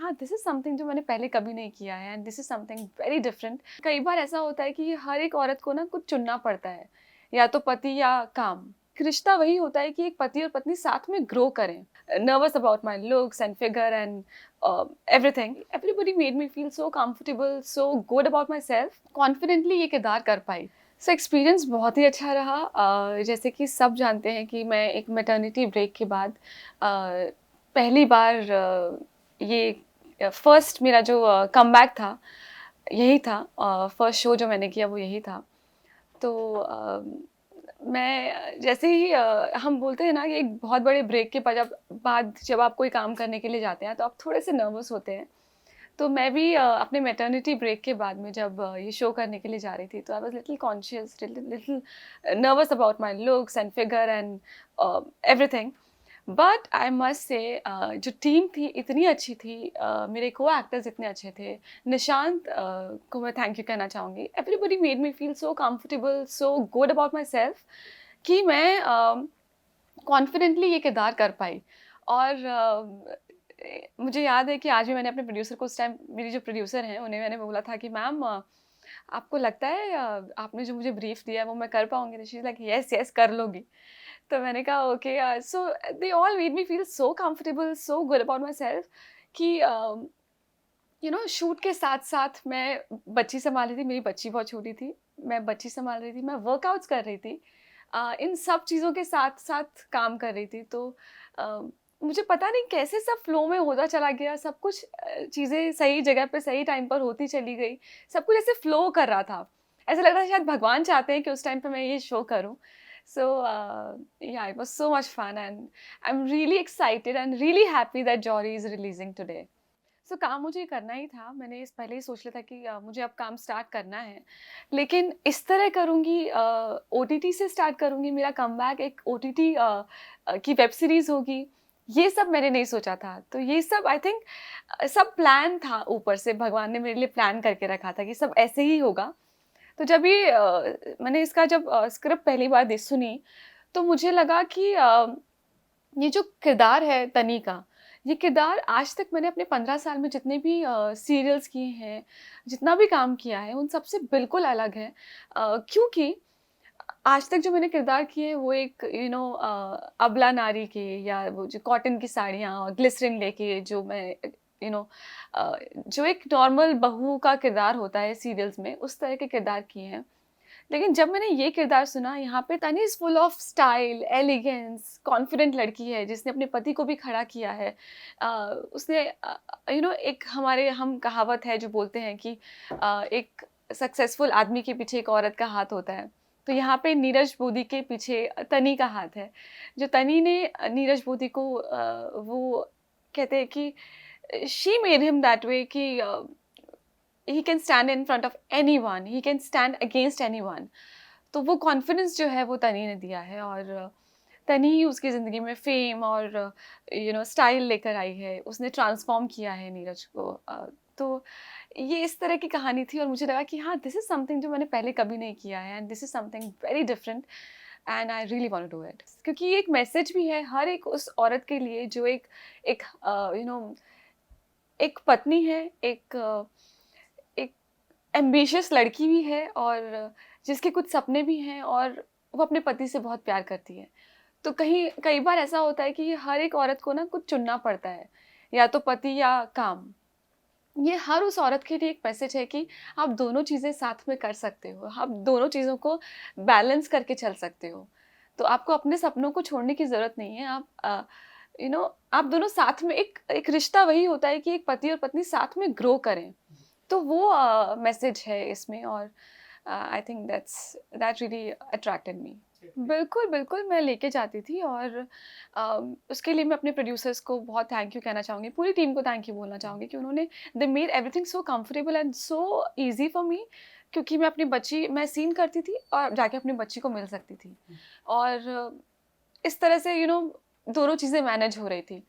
हाँ, this is something जो मैंने पहले कभी नहीं किया है and this is something very different. कई बार ऐसा होता है कि हर एक औरत को ना कुछ चुनना पड़ता है, या तो पति या काम। रिश्ता वही होता है कि एक पति और पत्नी साथ में ग्रो करें। Nervous about my looks and figure and everything. Everybody made me feel so comfortable, so good about my self. Confidently ये किरदार कर पाई। सो एक्सपीरियंस बहुत ही अच्छा रहा। जैसे कि सब जानते हैं कि मैं एक मैटरनिटी ब्रेक के बाद पहली बार ये फर्स्ट मेरा जो कमबैक था, यही था। फर्स्ट शो जो मैंने किया वो यही था। तो मैं जैसे ही हम बोलते हैं ना कि एक बहुत बड़े ब्रेक के बाद जब आप कोई काम करने के लिए जाते हैं तो आप थोड़े से नर्वस होते हैं। तो मैं भी अपने मैटरनिटी ब्रेक के बाद में जब ये शो करने के लिए जा रही थी, तो I was little conscious, little nervous about my looks and figure and everything. But I must say जो टीम थी इतनी अच्छी थी, मेरे को एक्टर्स इतने अच्छे थे। निशांत को मैं थैंक यू कहना चाहूँगी। Everybody made me feel so comfortable, so good about my self कि मैं कॉन्फिडेंटली ये किरदार कर पाई। और मुझे याद है कि आज भी मैंने अपने प्रोड्यूसर को, उस टाइम मेरी जो प्रोड्यूसर हैं उन्हें मैंने बोला था कि मैम आपको लगता है आपने जो मुझे ब्रीफ दिया है वो मैं कर पाऊँगी? She is like yes yes कर लोगी। तो मैंने कहा okay. So they all made me feel so comfortable, so good about my self कि शूट के साथ-साथ मैं बच्ची सँभाल रही थी। मेरी बच्ची बहुत छोटी थी। मैं बच्ची सँभाल रही थी, मैं वर्कआउट्स कर रही थी। इन सब चीज़ों के साथ-साथ काम कर रही थी। तो अ, मुझे पता नहीं कैसे सब फ्लो में होता चला गया। सब कुछ चीज़ें सही जगह पे सही टाइम पर होती चली गई। सब कुछ ऐसे फ्लो कर रहा था। ऐसा लग रहा था शायद भगवान चाहते हैं कि उस टाइम पे मैं ये शो करूँ। So yeah it was so much fun and I am really excited and really happy that जॉरी इज़ रिलीजिंग टुडे। काम मुझे करना ही था। मैंने इस पहले ही सोच लिया था कि मुझे अब काम स्टार्ट करना है। लेकिन इस तरह करूँगी, ओटीटी से स्टार्ट करूँगी, मेरा कमबैक एक ओटीटी की वेब सीरीज़ होगी, ये सब मैंने नहीं सोचा था। तो ये सब आई थिंक सब प्लान था, ऊपर से भगवान ने मेरे लिए प्लान करके रखा था कि सब ऐसे ही होगा। तो जब ये मैंने इसका जब स्क्रिप्ट पहली बार दे सुनी, तो मुझे लगा कि ये जो किरदार है तनी का, ये किरदार आज तक मैंने अपने 15 साल में जितने भी सीरियल्स किए हैं, जितना भी काम किया है, उन सब से बिल्कुल अलग है। क्योंकि आज तक जो मैंने किरदार किए हैं वो एक अबला नारी के, या वो जो कॉटन की साड़ियाँ और ग्लिसरीन लेके जो मैं यू नो जो एक नॉर्मल बहू का किरदार होता है सीरियल्स में, उस तरह के किरदार किए हैं। लेकिन जब मैंने ये किरदार सुना, यहाँ पे तनी is full of style, elegance, confident लड़की है जिसने अपने पति को भी खड़ा किया है। उसने एक हमारे हम कहावत है जो बोलते हैं कि एक सक्सेसफुल आदमी के पीछे एक औरत का हाथ होता है। तो यहाँ पे नीरज मोदी के पीछे तनी का हाथ है। जो तनी ने नीरज मोदी को वो कहते हैं कि she made him that way कि he can stand in front of anyone, he can stand against anyone. तो वो कॉन्फिडेंस जो है वो तनी ने दिया है, और तनी ही उसकी ज़िंदगी में फ़ेम और स्टाइल लेकर आई है। उसने ट्रांसफ़ॉर्म किया है नीरज को। तो ये इस तरह की कहानी थी, और मुझे लगा कि हाँ, दिस इज़ समथिंग जो मैंने पहले कभी नहीं किया है and this is something very different and I really want to do it. क्योंकि ये एक मैसेज भी है हर एक उस औरत के लिए जो एक एक एक पत्नी है, एक एम्बिशियस लड़की भी है, और जिसके कुछ सपने भी हैं, और वो अपने पति से बहुत प्यार करती है। तो कई बार ऐसा होता है कि हर एक औरत को ना कुछ चुनना पड़ता है, या तो पति या काम। ये हर उस औरत के लिए एक मैसेज है कि आप दोनों चीज़ें साथ में कर सकते हो, आप दोनों चीज़ों को बैलेंस करके चल सकते हो। तो आपको अपने सपनों को छोड़ने की ज़रूरत नहीं है। आप आप दोनों साथ में, एक एक रिश्ता वही होता है कि एक पति और पत्नी साथ में ग्रो करें। तो वो मैसेज है इसमें, और I think that really attracted मी। बिल्कुल, बिल्कुल, मैं लेके जाती थी, और उसके लिए मैं अपने प्रोड्यूसर्स को बहुत थैंक यू कहना चाहूँगी, पूरी टीम को थैंक यू बोलना चाहूँगी कि उन्होंने they made everything so comfortable and so easy for me. क्योंकि मैं सीन करती थी और जाके अपनी बच्ची को मिल सकती थी, और इस तरह से दोनों चीज़ें मैनेज हो रही थी।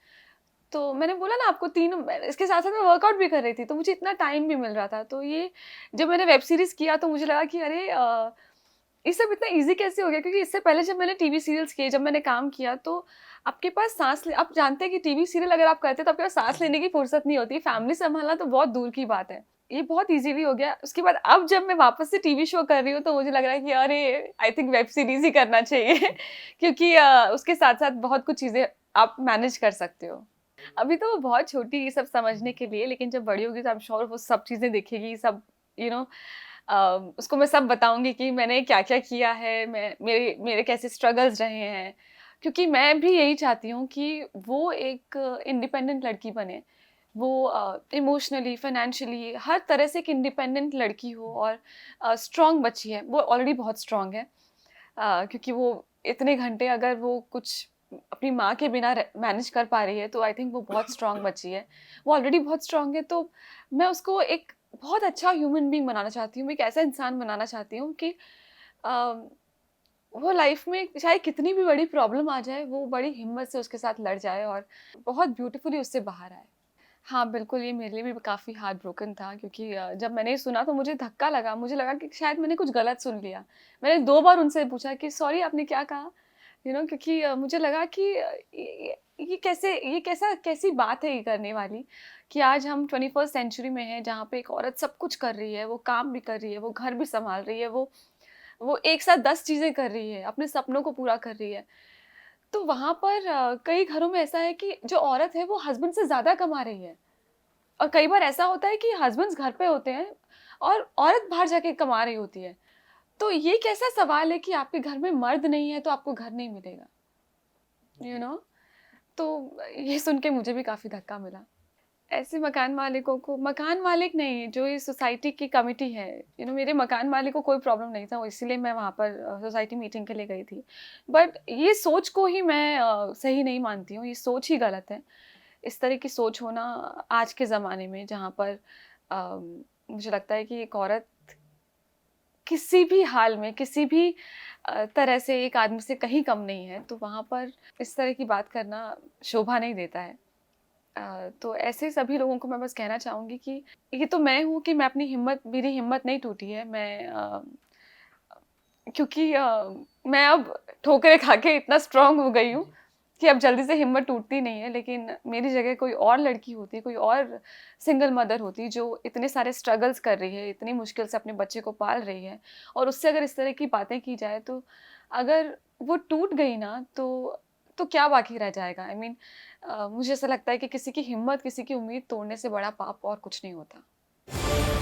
तो मैंने बोला ना आपको, इसके साथ-साथ मैं वर्कआउट भी कर रही थी, तो मुझे इतना टाइम भी मिल रहा था। तो ये जब मैंने वेब सीरीज़ किया तो मुझे लगा कि अरे ये सब इतना ईज़ी कैसे हो गया? क्योंकि इससे पहले जब मैंने टीवी सीरियल्स किए, जब मैंने काम किया, तो आपके पास साँस ले आप जानते हैं कि टीवी सीरियल अगर आप करते हैं तो आपके पास साँस लेने की फुर्सत नहीं होती, फैमिली सँभालना तो बहुत दूर की बात है। ये बहुत ईज़िली हो गया। उसके बाद अब जब मैं वापस से टीवी शो कर रही हूँ तो मुझे लग रहा है कि अरे! आई थिंक वेब सीरीज़ ही करना चाहिए क्योंकि उसके साथ-साथ बहुत कुछ चीज़ें आप मैनेज कर सकते हो। अभी तो वो बहुत छोटी है ये सब समझने के लिए, लेकिन जब बड़ी होगी तो आई एम श्योर वो सब चीज़ें देखेगी, सब यू नो उसको मैं सब बताऊँगी कि मैंने क्या-क्या किया है, मैं मेरे मेरे कैसे स्ट्रगल्स रहे हैं। क्योंकि मैं भी यही चाहती हूँ कि वो एक इंडिपेंडेंट लड़की बने। वो इमोशनली, फाइनेंशियली हर तरह से एक इंडिपेंडेंट लड़की हो और स्ट्रॉन्ग बच्ची है। वो ऑलरेडी बहुत स्ट्रॉन्ग है। क्योंकि वो इतने घंटे अगर वो कुछ अपनी माँ के बिना मैनेज कर पा रही है तो आई थिंक वो बहुत स्ट्रॉन्ग बच्ची है। वो ऑलरेडी बहुत स्ट्रॉन्ग है, तो मैं उसको एक बहुत अच्छा ह्यूमन बीइंग बनाना चाहती हूँ। मैं एक ऐसा इंसान बनाना चाहती हूँ कि अ, वो लाइफ में चाहे कितनी भी बड़ी प्रॉब्लम आ जाए, वो बड़ी हिम्मत से उसके साथ लड़ जाए और बहुत ब्यूटीफुली उससे बाहर आए। हाँ, बिल्कुल, ये मेरे लिए भी काफ़ी हार्ट ब्रोकन था क्योंकि जब मैंने ये सुना तो मुझे धक्का लगा। मुझे लगा कि शायद मैंने कुछ गलत सुन लिया। मैंने 2 बार उनसे पूछा कि सॉरी आपने क्या कहा? क्योंकि मुझे लगा कि ये कैसी बात है ये करने वाली कि आज हम 21st सेंचुरी में हैं जहाँ पे एक औरत सब कुछ कर रही है, वो काम भी कर रही है, वो घर भी सँभाल रही है, वो एक साथ 10 चीज़ें कर रही है, अपने सपनों को पूरा कर रही है। तो वहाँ पर कई घरों में ऐसा है कि जो औरत है वो हस्बैंड से ज़्यादा कमा रही है। और कई बार ऐसा होता है कि हस्बैंड्स घर पे होते हैं और औरत बाहर जाके कमा रही होती है। तो ये कैसा सवाल है कि आपके घर में मर्द नहीं है तो आपको घर नहीं मिलेगा, यू नो? तो ये सुन के मुझे भी काफ़ी धक्का मिला। ऐसे मकान मालिकों को, मकान मालिक नहीं, जो ये सोसाइटी की कमिटी है, मेरे मकान मालिक को कोई प्रॉब्लम नहीं था, वो इसीलिए मैं वहाँ पर सोसाइटी मीटिंग के लिए गई थी। बट ये सोच को ही मैं सही नहीं मानती हूँ, ये सोच ही गलत है। इस तरह की सोच होना आज के ज़माने में जहाँ पर मुझे लगता है कि एक औरत किसी भी हाल में, किसी भी तरह से एक आदमी से कहीं कम नहीं है, तो वहाँ पर इस तरह की बात करना शोभा नहीं देता है। तो ऐसे सभी लोगों को मैं बस कहना चाहूँगी कि ये तो मैं हूँ कि मेरी हिम्मत नहीं टूटी है। क्योंकि मैं अब ठोकरें खा के इतना स्ट्रॉन्ग हो गई हूँ कि अब जल्दी से हिम्मत टूटती नहीं है, लेकिन मेरी जगह कोई और लड़की होती, कोई और सिंगल मदर होती जो इतने सारे स्ट्रगल्स कर रही है, इतनी मुश्किल से अपने बच्चे को पाल रही है और उससे अगर इस तरह की बातें की जाए तो अगर वो टूट गई ना तो क्या बाकी रह जाएगा? आई मीन मुझे ऐसा लगता है कि किसी की हिम्मत, किसी की उम्मीद तोड़ने से बड़ा पाप और कुछ नहीं होता।